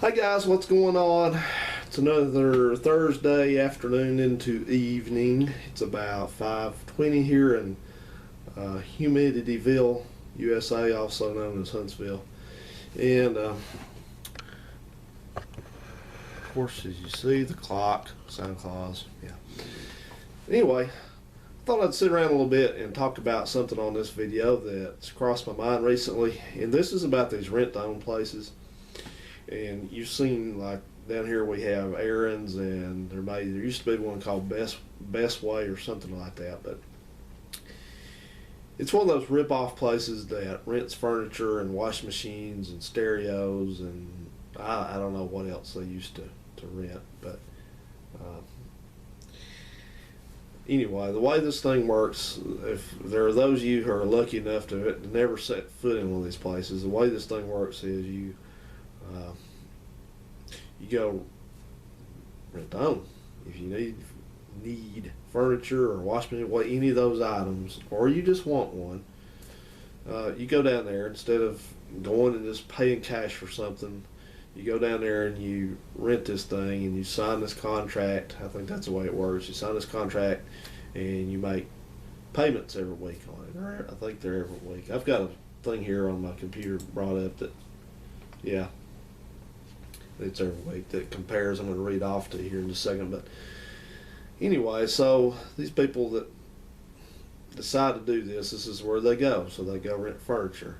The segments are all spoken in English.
Hi guys, what's going on? It's another Thursday afternoon into evening. It's about 5:20 here in Humidityville, USA, also known as Huntsville. And of course, as you see, the clock, Santa Claus. Yeah. Anyway, I thought I'd sit around a little bit and talk about something on this video that's crossed my mind recently. And this is about these rent-to-own places. And you've seen, like, down here we have Aaron's, and there used to be one called Best Way or something like that, but it's one of those rip-off places that rents furniture and washing machines and stereos, and I don't know what else they used to rent, but anyway, the way this thing works, if there are those of you who are lucky enough to never set foot in one of these places, the way this thing works is you go rent-to-own. If you need furniture or washing machine, any of those items, or you just want one, you go down there. Instead of going and just paying cash for something, you go down there and you rent this thing and you sign this contract. I think that's the way it works. You sign this contract and you make payments every week on it. Or I think they're every week. I've got a thing here on my computer brought up that, yeah, it's every week that compares. I'm going to read off to you here in just a second. But anyway, so these people that decide to do this is where they go. So they go rent furniture.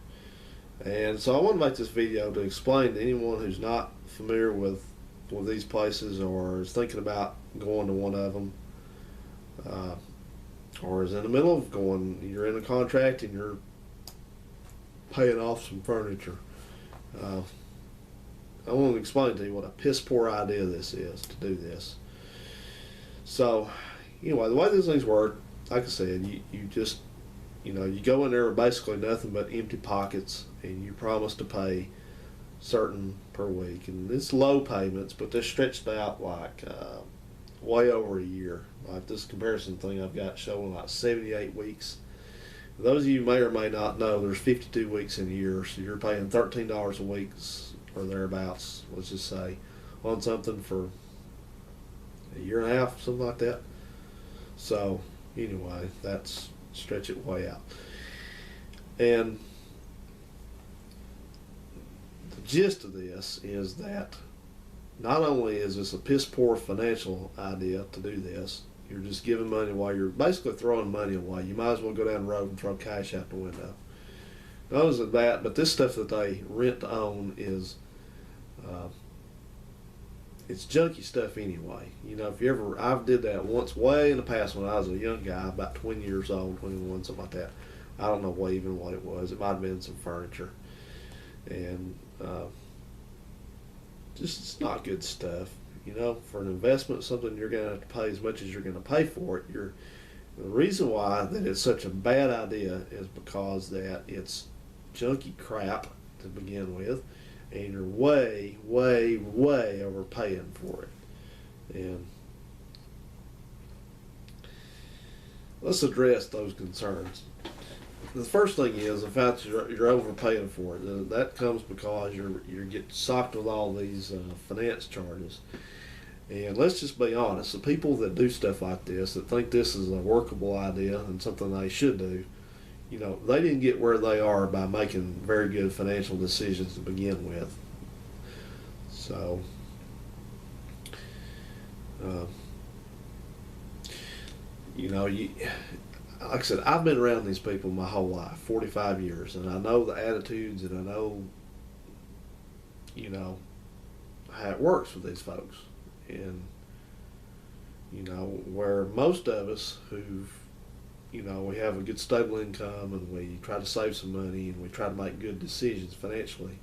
And so I want to make this video to explain to anyone who's not familiar with these places, or is thinking about going to one of them, or is in the middle of going. You're in a contract and you're paying off some furniture. I want to explain to you what a piss poor idea this is to do this. So, anyway, the way these things work, like I said, you just, you go in there with basically nothing but empty pockets, and you promise to pay certain per week. And it's low payments, but they're stretched out like way over a year. Like this comparison thing I've got showing like 78 weeks. For those of you may or may not know, there's 52 weeks in a year, so you're paying $13 a week or thereabouts, let's just say, on something for a year and a half, something like that. So anyway, that's stretch it way out. And the gist of this is that not only is this a piss poor financial idea to do this, you're just giving money while you're basically throwing money away. You might as well go down the road and throw cash out the window. Not only that, but this stuff that they rent to own is it's junky stuff anyway. If you ever, I did that once way in the past when I was a young guy, about 20 years old, 21, something like that. I don't know even what it was. It might have been some furniture. And just, it's not good stuff. For an investment, something you're going to have to pay as much as you're going to pay for it. The reason why that it's such a bad idea is because that it's junky crap to begin with, and you're way, way, way overpaying for it. And let's address those concerns. The first thing is the fact that you're overpaying for it. That comes because you get socked with all these finance charges. And let's just be honest, the people that do stuff like this, that think this is a workable idea and something they should do, they didn't get where they are by making very good financial decisions to begin with. So, like I said, I've been around these people my whole life, 45 years, and I know the attitudes, and I know, how it works with these folks. And, where most of us who've, we have a good stable income, and we try to save some money, and we try to make good decisions financially.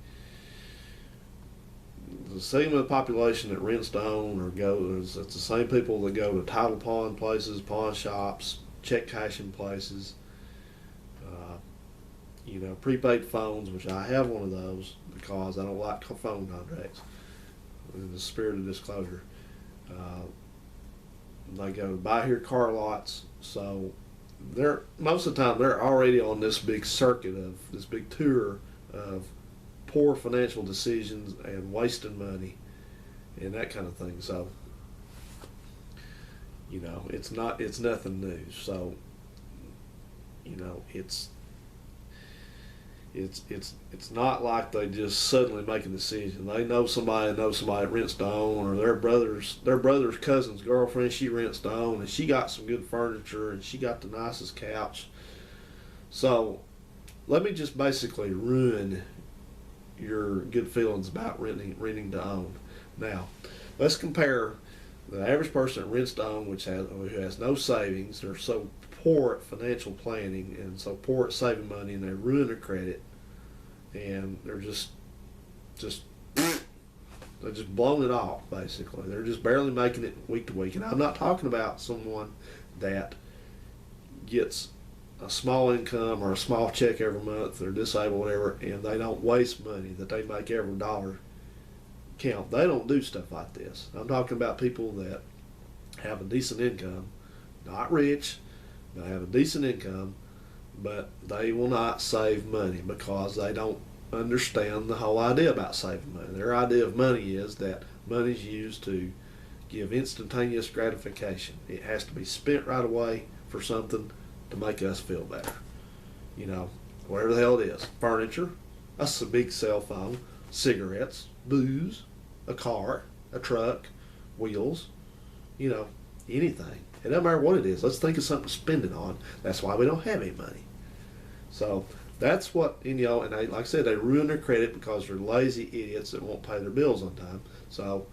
The segment of the population that rents to own or goes, it's the same people that go to title pawn places, pawn shops, check cashing places, prepaid phones, which I have one of those because I don't like phone contracts, in the spirit of disclosure. They go to buy here car lots, so most of the time they're already on this big circuit of this big tour of poor financial decisions and wasting money and that kind of thing. So, it's nothing new. So, it's not like they just suddenly make a decision. They know somebody that rents to own, or their brother's cousin's girlfriend, she rents to own, and she got some good furniture and she got the nicest couch. So let me just basically ruin your good feelings about renting to own. Now, let's compare the average person that rents to own, who has no savings. They're so poor at financial planning and so poor at saving money, and they ruin their credit, and they're just blowing it off. Basically, they're just barely making it week to week. And I'm not talking about someone that gets a small income or a small check every month. They're disabled, whatever, and they don't waste money, that they make every dollar count. They don't do stuff like this. I'm talking about people that have a decent income, not rich. They have a decent income, but they will not save money because they don't understand the whole idea about saving money. Their idea of money is that money is used to give instantaneous gratification. It has to be spent right away for something to make us feel better. Whatever the hell it is. Furniture, a big cell phone, cigarettes, booze, a car, a truck, wheels, anything. It doesn't matter what it is. Let's think of something to spend it on. That's why we don't have any money. So that's what, and they, like I said, they ruin their credit because they're lazy idiots that won't pay their bills on time. So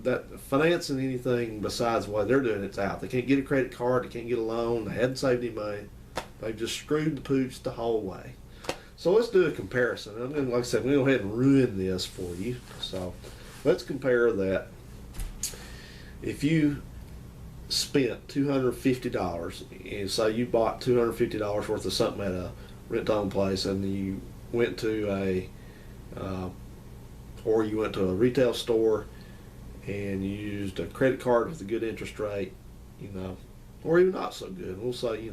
that financing anything besides the way they're doing it's out. They can't get a credit card. They can't get a loan. They hadn't saved any money. They've just screwed the pooch the whole way. So let's do a comparison. I'm going to, like I said, we'll go ahead and ruin this for you. So let's compare that. If you spent $250 and say you bought $250 worth of something at a rent-to-own place, and you went to or you went to a retail store and you used a credit card with a good interest rate, or even not so good. We'll say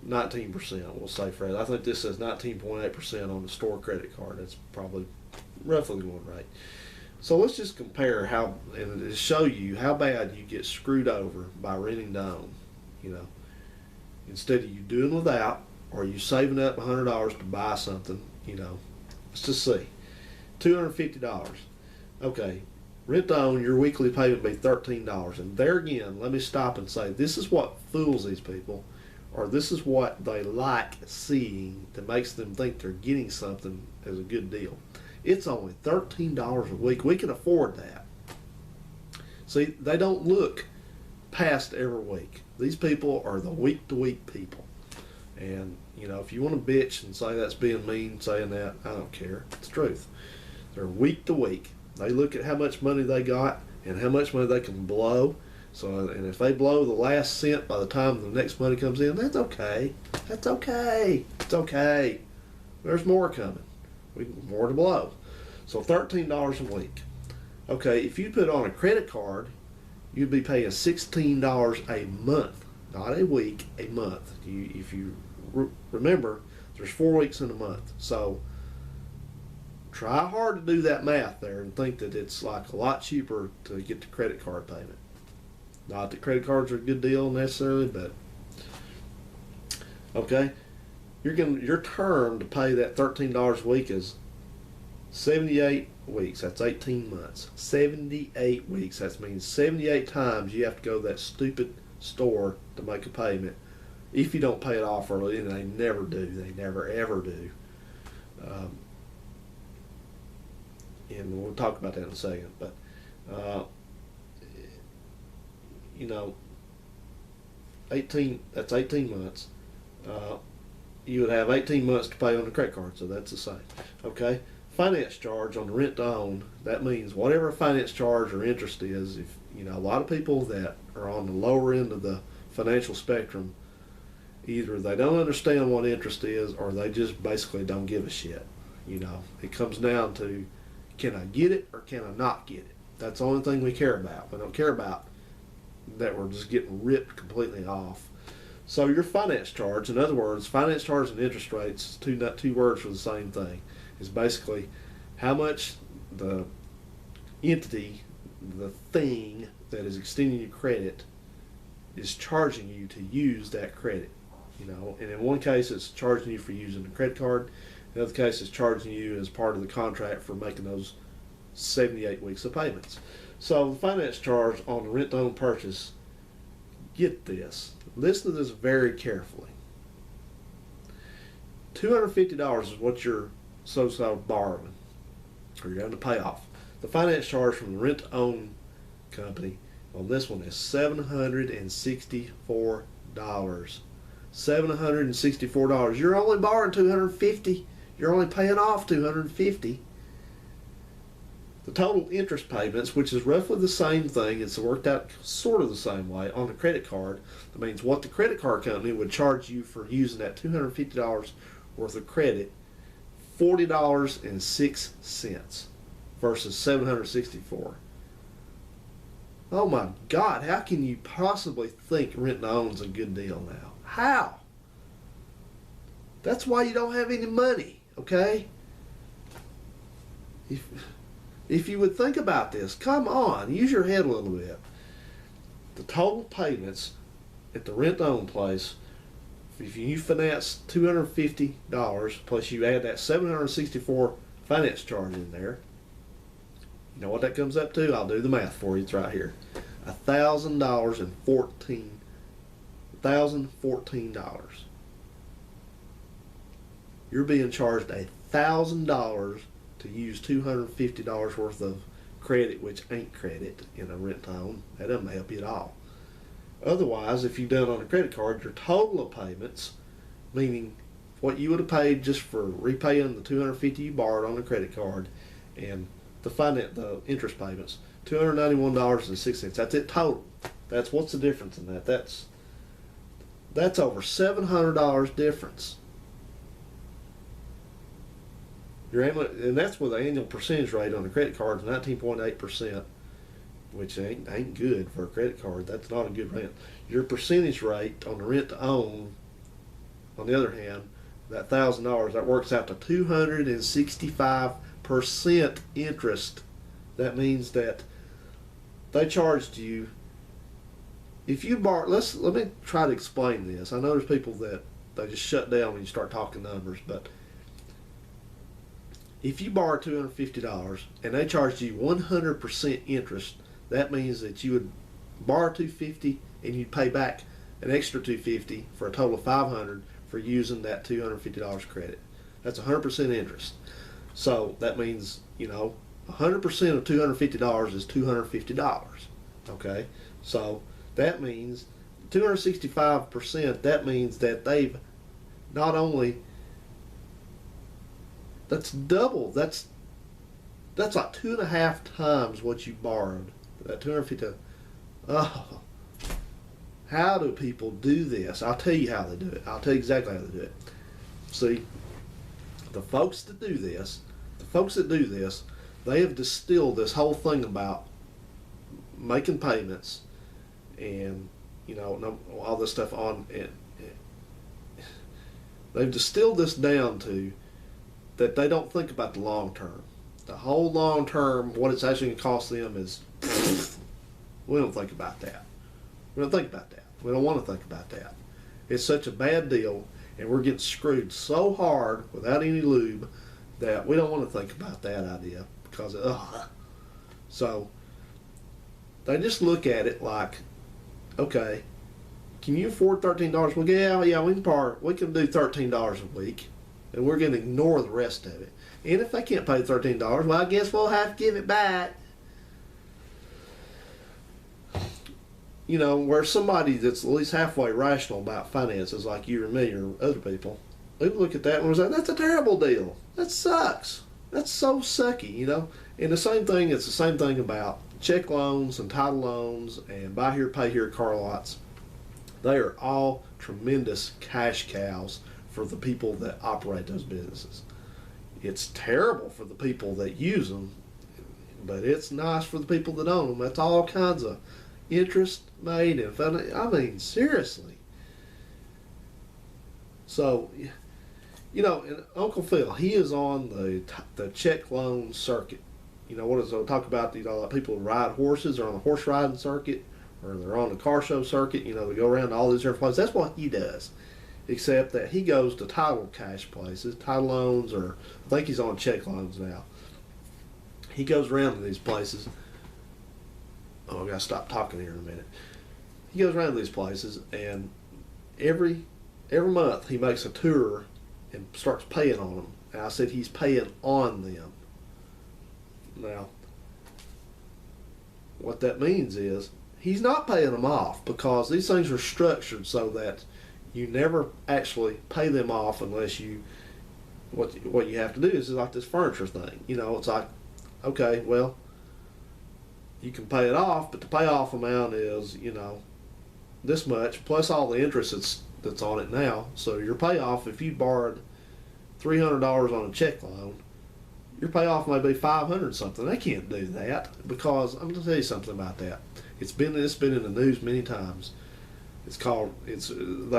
19%. We'll say, Fred, I think this says 19.8% on the store credit card. That's probably roughly the one rate. So let's just compare and show you how bad you get screwed over by renting to own. Instead of you doing without, or you saving up $100 to buy something, let's just see. $250. Okay, rent to own, your weekly payment would be $13. And there again, let me stop and say, this is what fools these people, or this is what they like seeing that makes them think they're getting something as a good deal. It's only $13 a week. We can afford that. See, they don't look past every week. These people are the week-to-week people. And, if you want to bitch and say that's being mean, saying that, I don't care. It's the truth. They're week-to-week. They look at how much money they got and how much money they can blow. So, and if they blow the last cent by the time the next money comes in, that's okay. That's okay. It's okay. There's more coming. More to blow. So $13 a week. Okay, if you put on a credit card, you'd be paying $16 a month, not a week, a month. If you remember, there's 4 weeks in a month. So try hard to do that math there and think that it's like a lot cheaper to get the credit card payment. Not that credit cards are a good deal necessarily, but okay. Your term to pay that $13 a week is 78 weeks. That's 18 months. 78 weeks. That means 78 times you have to go to that stupid store to make a payment. If you don't pay it off early, and they never do. They never ever do. And we'll talk about that in a second. But 18. That's 18 months. You would have 18 months to pay on the credit card, so that's the same. Okay, finance charge on the rent to own. That means whatever finance charge or interest is. If a lot of people that are on the lower end of the financial spectrum, either they don't understand what interest is, or they just basically don't give a shit. It comes down to, can I get it or can I not get it? That's the only thing we care about. We don't care about that we're just getting ripped completely off. So your finance charge, in other words, finance charge and interest rates, two words for the same thing. is basically how much the entity, the thing that is extending your credit, is charging you to use that credit. And in one case it's charging you for using the credit card. In the other case it's charging you as part of the contract for making those 78 weeks of payments. So the finance charge on the rent-to-own purchase, get this, listen to this very carefully. $250 is what you're so-called borrowing, or you're going to pay off. The finance charge from the rent-to-own company on this one is $764. $764. You're only borrowing $250. You're only paying off $250. The total interest payments, which is roughly the same thing, it's worked out sort of the same way on the credit card. That means what the credit card company would charge you for using that $250 worth of credit, $40.06 versus $764. Oh my God, how can you possibly think rent-to-own's a good deal now? How? That's why you don't have any money, okay? If you would think about this, come on, use your head a little bit. The total payments at the rent-to-own place, if you finance $250 plus you add that $764 finance charge in there, you know what that comes up to? I'll do the math for you. It's right here. $1,014. You're being charged $1,000 to use $250 worth of credit, which ain't credit in a rent-to-own. That doesn't help you at all. Otherwise, if you've done on a credit card, your total of payments, meaning what you would have paid just for repaying the $250 you borrowed on the credit card, and the interest payments, $291.06. That's it total. What's the difference in that? That's over $700 difference. And that's with the annual percentage rate on the credit card of 19.8%, which ain't good for a credit card. That's not a good rent. Your percentage rate on the rent to own, on the other hand, that $1,000, that works out to 265% interest. That means that they charged you, if you borrow, let me try to explain this. I know there's people that they just shut down when you start talking numbers, but if you borrow $250 and they charged you 100% interest, that means that you would borrow $250 and you'd pay back an extra $250 for a total of $500 for using that $250 credit. That's 100% interest. So that means, 100% of $250 is $250. Okay? So that means 265%, that means that they've not only, that's double. That's like 2.5 times what you borrowed. That $250. Oh, how do people do this? I'll tell you how they do it. I'll tell you exactly how they do it. See, the folks that do this, they have distilled this whole thing about making payments and all this stuff on it. They've distilled this down to that they don't think about the long term. The whole long term, what it's actually going to cost them is, we don't think about that. We don't think about that. We don't want to think about that. It's such a bad deal, and we're getting screwed so hard without any lube that we don't want to think about that idea because So they just look at it like, okay, can you afford $13? Well, yeah, we can do $13 a week, and we're going to ignore the rest of it. And if they can't pay $13, well, I guess we'll have to give it back. Where somebody that's at least halfway rational about finances, like you or me or other people, they look at that and was like, that's a terrible deal. That sucks. That's so sucky, And it's the same thing about check loans and title loans and buy here, pay here car lots. They are all tremendous cash cows for the people that operate those businesses. It's terrible for the people that use them, but it's nice for the people that own them. That's all kinds of interest made and fun. I mean, seriously. So You know, and Uncle Phil, he is on the check loan circuit. You know, what is it? Talk about, you know, like people who ride horses or on the horse riding circuit, or they're on the car show circuit. You know, they go around to all these different places. That's what he does. Except that he goes to title cash places, title loans, or I think he's on check loans now. He goes around to these places. Oh, I gotta stop talking here in a minute. He goes around to these places, and every month he makes a tour and starts paying on them. And I said he's paying on them. Now, what that means is he's not paying them off, because these things are structured so that you never actually pay them off unless you what you have to do is like this furniture thing. You know, it's like, okay, well, you can pay it off, but the payoff amount is, you know, this much plus all the interest that's on it now. So your payoff, if you borrowed $300 on a check loan, your payoff may be 500 something. They can't do that, because I'm going to tell you something about that. It's been in the news many times. They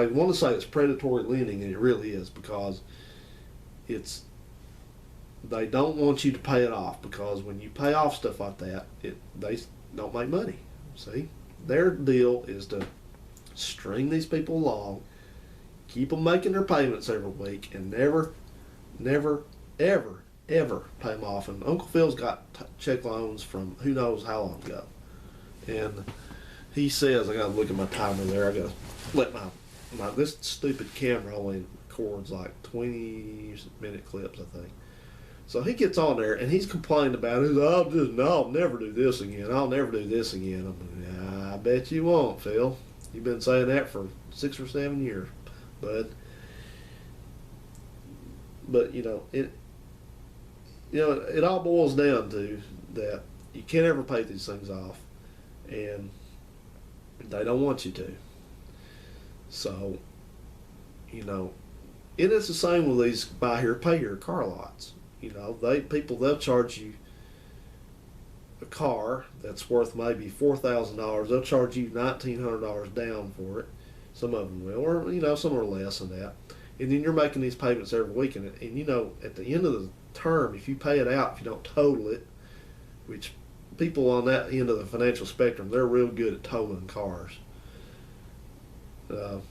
want to say it's predatory lending, and it really is, because they don't want you to pay it off, because when you pay off stuff like that, they don't make money. See, their deal is to string these people along, keep them making their payments every week, and never, ever pay them off. And Uncle Phil's got check loans from who knows how long ago, and he says, I gotta look at my timer there. I gotta let my this stupid camera only records like 20-minute clips, I think. So he gets on there and he's complaining about it. I'll never do this again. I'll never do this again. I'm like, I bet you won't, Phil. You've been saying that for 6 or 7 years, bud. But it all boils down to that you can't ever pay these things off, and they don't want you to. So, it is the same with these buy here, pay here car lots. They'll charge you a car that's worth maybe $4,000. They'll charge you $1,900 down for it. Some of them will, or some are less than that. And then you're making these payments every week, and at the end of the term, if you pay it out, if you don't total it, which people on that end of the financial spectrum, they're real good at totaling cars. And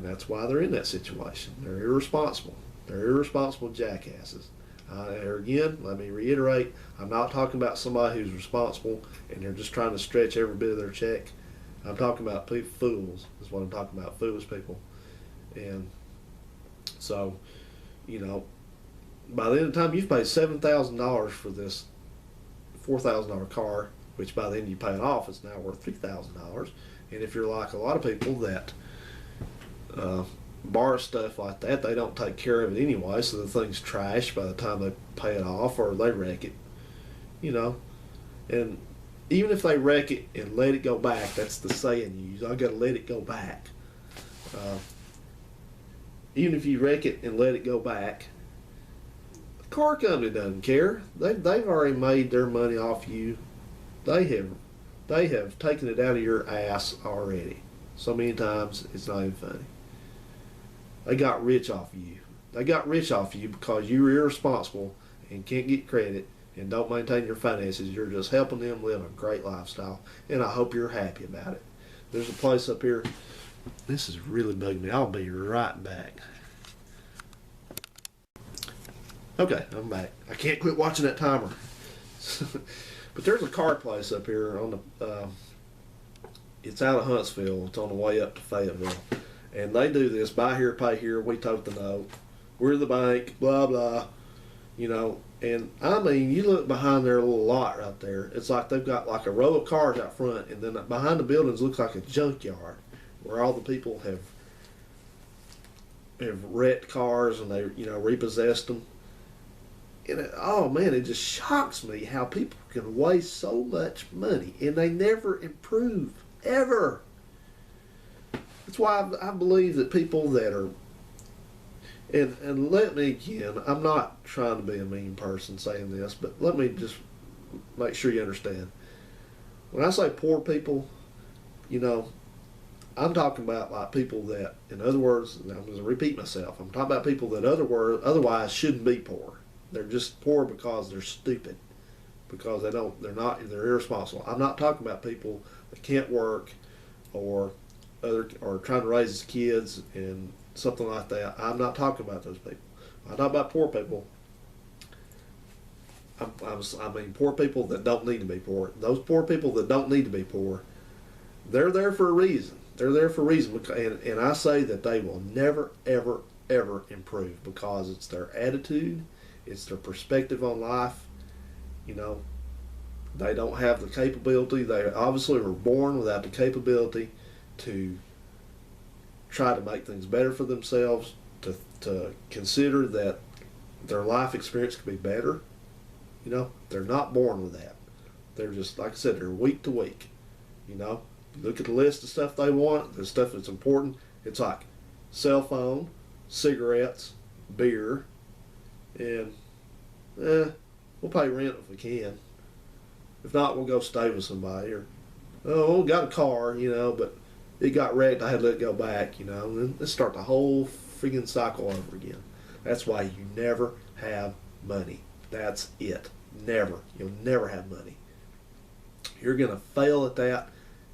that's why they're in that situation. They're irresponsible. They're irresponsible jackasses. Again, let me reiterate, I'm not talking about somebody who's responsible and they're just trying to stretch every bit of their check. I'm talking about fools, is what I'm talking about, foolish people. And so, by the end of the time, you've paid $7,000 for this $4,000 car, which by then you pay it off, it's now worth $3,000. And if you're like a lot of people that borrow stuff like that, they don't take care of it anyway, so the thing's trash by the time they pay it off, or they wreck it. And even if they wreck it and let it go back, that's the saying you use, I gotta let it go back. Even if you wreck it and let it go back, the car company doesn't care. They've already made their money off you. They have taken it out of your ass already. So many times it's not even funny. They got rich off of you. They got rich off of you because you were irresponsible and can't get credit and don't maintain your finances. You're just helping them live a great lifestyle, and I hope you're happy about it. There's a place up here. This is really bugging me. I'll be right back. Okay, I'm back. I can't quit watching that timer. But there's a car place up here on the. It's out of Huntsville. It's on the way up to Fayetteville, and they do this: buy here, pay here. We tote the note. We're the bank. Blah blah. And I mean, you look behind their little lot right there. It's like they've got like a row of cars out front, and then behind the buildings looks like a junkyard where all the people have wrecked cars and they repossessed them. And it just shocks me how people can waste so much money and they never improve, ever. That's why I believe that people that are, and let me again, I'm not trying to be a mean person saying this, but let me just make sure you understand. When I say poor people, I'm talking about like people that, in other words, and I'm going to repeat myself. I'm talking about people that otherwise shouldn't be poor. They're just poor because they're stupid, because they're irresponsible. I'm not talking about people that can't work or or trying to raise his kids and something like that. I'm not talking about those people. I talk about poor people. I mean poor people that don't need to be poor. Those poor people that don't need to be poor, they're there for a reason. They're there for a reason, and I say that they will never, ever, ever improve because it's their attitude, it's their perspective on life. You know, they don't have the capability. They obviously were born without the capability to try to make things better for themselves, to consider that their life experience could be better. You know, they're not born with that. They're just, like I said, they're week to week. You know, you look at the list of stuff they want, the stuff that's important. It's like cell phone, cigarettes, beer, and we'll pay rent if we can. If not, we'll go stay with somebody. Or, oh, we got a car, you know, but it got wrecked. I had to let it go back, you know. And then let's start the whole freaking cycle over again. That's why you never have money. That's it. Never. You'll never have money. You're going to fail at that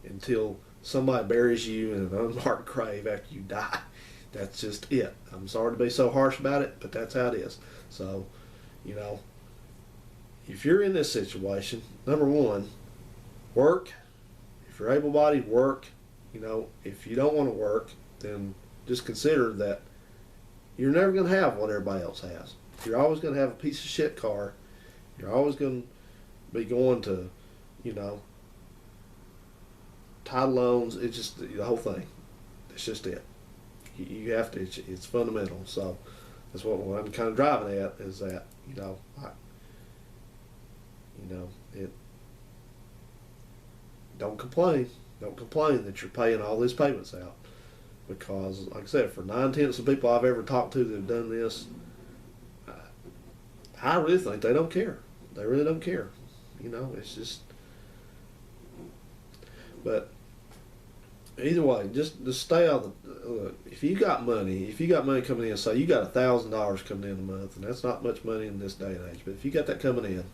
until somebody buries you in an unmarked grave after you die. That's just it. I'm sorry to be so harsh about it, but that's how it is. So, you know, if you're in this situation, number one, work. If you're able-bodied, work. You know, if you don't want to work, then just consider that you're never going to have what everybody else has. You're always going to have a piece of shit car. You're always going to be going to, you know, title loans. It's just the whole thing. It's just it. You have to. It's fundamental. So that's what I'm kind of driving at is that, you know, it. Don't complain. Don't complain that you're paying all these payments out, because, like I said, for 9/10 of people I've ever talked to that have done this, I really think they don't care. They really don't care. You know, it's just. But either way, just stay out of the. Look, if you got money coming in, say you got $1,000 coming in a month, and that's not much money in this day and age. But if you got that coming in,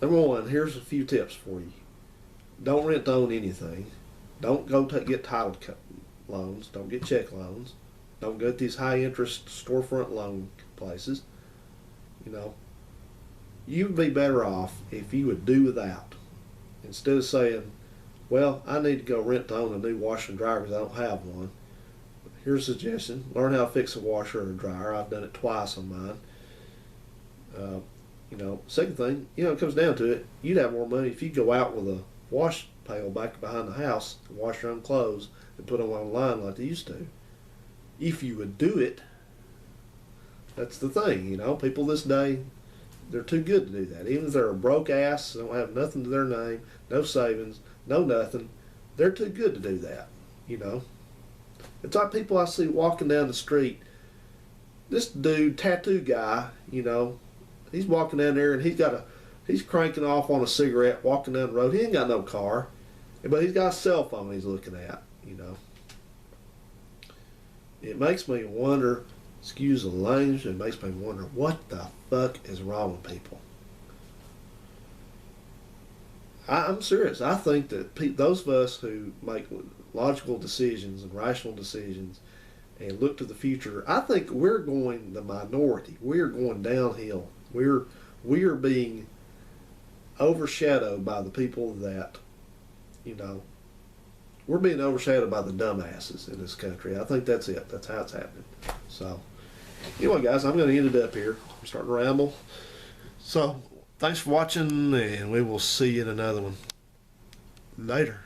number one, here's a few tips for you. Don't rent to own anything. Don't go get title loans. Don't get check loans. Don't go to these high interest storefront loan places. You know, you would be better off if you would do without. Instead of saying, well, I need to go rent to own a new washer and dryer because I don't have one. Here's a suggestion. Learn how to fix a washer or a dryer. I've done it twice on mine. You know, second thing, you know, it comes down to it, you'd have more money if you go out with a wash pail back behind the house and wash your own clothes and put them online like they used to. If you would do it, that's the thing, you know. People this day, they're too good to do that. Even if they're a broke ass, they don't have nothing to their name, no savings, no nothing, they're too good to do that, you know. It's like people I see walking down the street. This dude, tattoo guy, you know, he's walking down there and he's cranking off on a cigarette, walking down the road. He ain't got no car, but he's got a cell phone he's looking at, you know. It makes me wonder, excuse the language, it makes me wonder what the fuck is wrong with people. I'm serious. I think that those of us who make logical decisions and rational decisions and look to the future, I think we're going the minority. We're going downhill. We are being overshadowed by the people that, you know, we're being overshadowed by the dumbasses in this country. I think that's it. That's how it's happening. So, anyway, guys, I'm going to end it up here. I'm starting to ramble. So, thanks for watching, and we will see you in another one. Later.